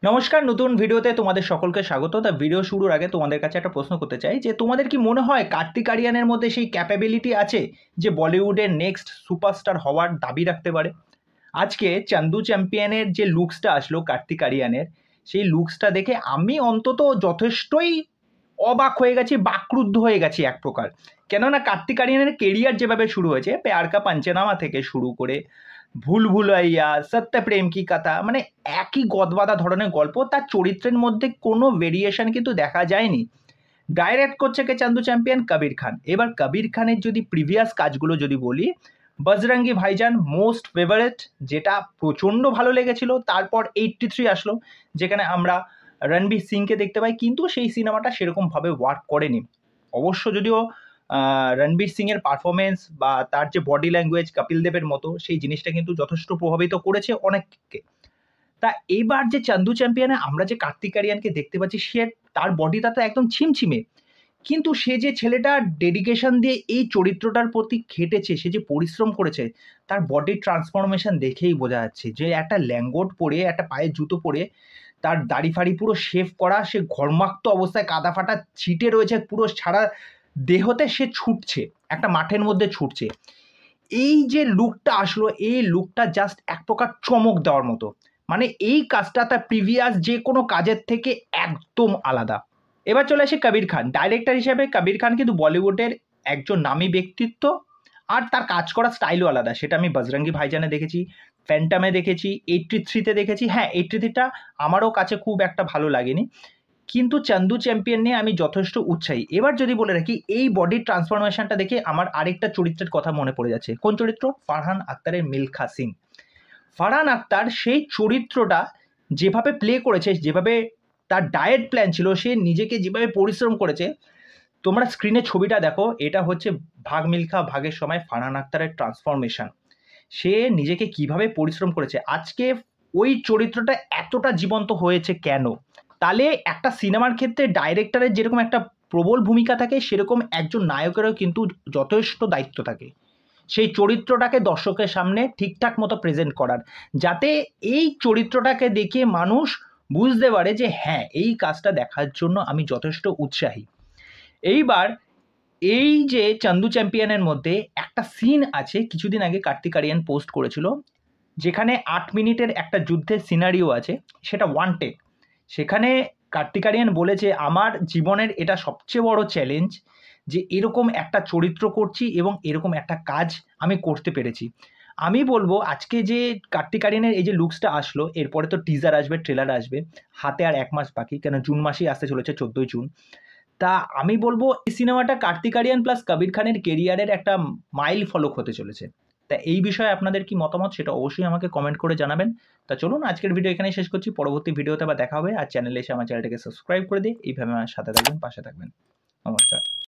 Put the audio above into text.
নমস্কার, নতুন ভিডিওতে তোমাদের সকলকে স্বাগত। তা ভিডিও শুরুর আগে তোমাদের কাছে একটা প্রশ্ন করতে চাই যে তোমাদের কি মনে হয় কার্তিক আরিয়ানের মধ্যে সেই ক্যাপাবিলিটি আছে যে বলিউডের নেক্সট সুপারস্টার হওয়ার দাবি রাখতে পারে? আজকে চান্দু চ্যাম্পিয়নের যে লুকসটা আসলো কার্তিক আরিয়ানের, সেই লুকসটা দেখে আমি অন্তত যথেষ্টই অবাক হয়ে গেছি, বাকরুদ্ধ হয়ে গেছি এক প্রকার। কেননা কার্তিক আরিয়ানের কেরিয়ার যেভাবে শুরু হয়েছে, প্যার কা পাঞ্চনামা থেকে শুরু করে ভুল ভুলাইয়া, সত্য প্রেম কি কথা, মানে একই গদবাঁধা ধরনের গল্প। তার চরিত্রের মধ্যে কোনো ভেরিয়েশন কিন্তু দেখা যায়নি। ডাইরেক্ট করছে কে? চান্দু চ্যাম্পিয়ন কবির খান। এবার কবির খানের যদি প্রিভিয়াস কাজগুলো যদি বলি, বজরঙ্গি ভাইজান মোস্ট ফেভারেট, যেটা প্রচণ্ড ভালো লেগেছিল। তারপর 83 আসলো, যেখানে আমরা রণবীর সিংকে দেখতে পাই, কিন্তু সেই সিনেমাটা সেরকমভাবে ওয়ার্ক করেনি। অবশ্য যদিও রণবীর সিংয়ের পারফরমেন্স বা তার যে বডি ল্যাঙ্গুয়েজ কপিল দেবের মতো, সেই জিনিসটা কিন্তু যথেষ্ট প্রভাবিত করেছে অনেককে। তা এইবার যে চান্দু চ্যাম্পিয়নে আমরা যে কার্তিক আরিয়ানকে দেখতে পাচ্ছি, সে তার বডিটা তো একদম ছিমছিমে, কিন্তু সে যে ছেলেটা ডেডিকেশন দিয়ে এই চরিত্রটার প্রতি খেটেছে, সে যে পরিশ্রম করেছে, তার বডির ট্রান্সফরমেশন দেখেই বোঝা যাচ্ছে যে একটা ল্যাঙ্গোট পরে, একটা পায়ে জুতো পরে, তার দাড়ি ফাড়ি পুরো শেভ করা, সে ঘর্মাক্ত অবস্থায় কাদা ফাটা ছিটে রয়েছে পুরো সারা দেহতে, সে ছুটছে, একটা মাঠের মধ্যে ছুটছে। এই যে লুকটা আসলো, এই লুকটা জাস্ট এক প্রকার চমক দেওয়ার মতো। মানে এই কাজটা তার প্রিভিয়াস যে কোনো কাজের থেকে একদম আলাদা। এবার চলে আসি কবির খান। ডাইরেক্টর হিসেবে কবির খান কিন্তু বলিউডের একজন নামী ব্যক্তিত্ব, আর তার কাজ করার স্টাইলও আলাদা। সেটা আমি বজরঙ্গি ভাইজানে দেখেছি, ফ্যান্টামে দেখেছি, 83-তে দেখেছি। হ্যাঁ, 83-টা আমারও কাছে খুব একটা ভালো লাগেনি, কিন্তু চান্দু চ্যাম্পিয়ন নিয়ে আমি যথেষ্ট উৎসাহী। এবার যদি বলে রাখি, এই বডির ট্রান্সফরমেশনটা দেখে আমার আরেকটা চরিত্রের কথা মনে পড়ে যাচ্ছে। কোন চরিত্র? ফারহান আক্তারের মিলখা সিং। ফারহান আক্তার সেই চরিত্রটা যেভাবে প্লে করেছে, যেভাবে তার ডায়েট প্ল্যান ছিল, সে নিজেকে যেভাবে পরিশ্রম করেছে, তোমরা স্ক্রিনে ছবিটা দেখো, এটা হচ্ছে ভাগ মিলখা ভাগের সময় ফারহান আক্তারের ট্রান্সফরমেশন। সে নিজেকে কিভাবে পরিশ্রম করেছে, আজকে ওই চরিত্রটা এতটা জীবন্ত হয়েছে কেন? তাহলে একটা সিনেমার ক্ষেত্রে ডাইরেক্টরের যেরকম একটা প্রবল ভূমিকা থাকে, সেরকম একজন নায়কেরও কিন্তু যথেষ্ট দায়িত্ব থাকে সেই চরিত্রটাকে দর্শকের সামনে ঠিকঠাক মতো প্রেজেন্ট করার, যাতে এই চরিত্রটাকে দেখে মানুষ বুঝতে পারে যে হ্যাঁ, এই কাজটা দেখার জন্য আমি যথেষ্ট উৎসাহী। এইবার এই যে চান্দু চ্যাম্পিয়নের মধ্যে একটা সিন আছে, কিছুদিন আগে কার্তিক আরিয়ান পোস্ট করেছিল, যেখানে 8 মিনিটের একটা যুদ্ধের সিনারিও আছে, সেটা ওয়ান টেক। সেখানে কার্তিক আরিয়ান বলেছে, আমার জীবনের এটা সবচেয়ে বড় চ্যালেঞ্জ যে এরকম একটা চরিত্র করছি এবং এরকম একটা কাজ আমি করতে পেরেছি। আমি বলবো আজকে যে কার্তিক আরিয়ানের এই যে লুকসটা আসলো, এরপরে তো টিজার আসবে, ট্রেলার আসবে, হাতে আর 1 মাস বাকি, কেন জুন মাসেই আসতে চলেছে, 14ই জুন। তা আমি বলবো এই সিনেমাটা কার্তিক আরিয়ান প্লাস কবির খানের কেরিয়ারের একটা মাইল ফলক হতে চলেছে। তা এই বিষয়ে আপনাদের কি মতামত, সেটা অবশ্যই আমাকে কমেন্ট করে জানাবেন। তা চলুন, আজকের ভিডিও এখানেই শেষ করছি। পরবর্তী ভিডিওতে আবার দেখা হবে। আর চ্যানেলে এসে আমার চ্যানেলটাকে সাবস্ক্রাইব করে দিয়ে এইভাবে আমার সাথে থাকবেন, পাশে থাকবেন। নমস্কার।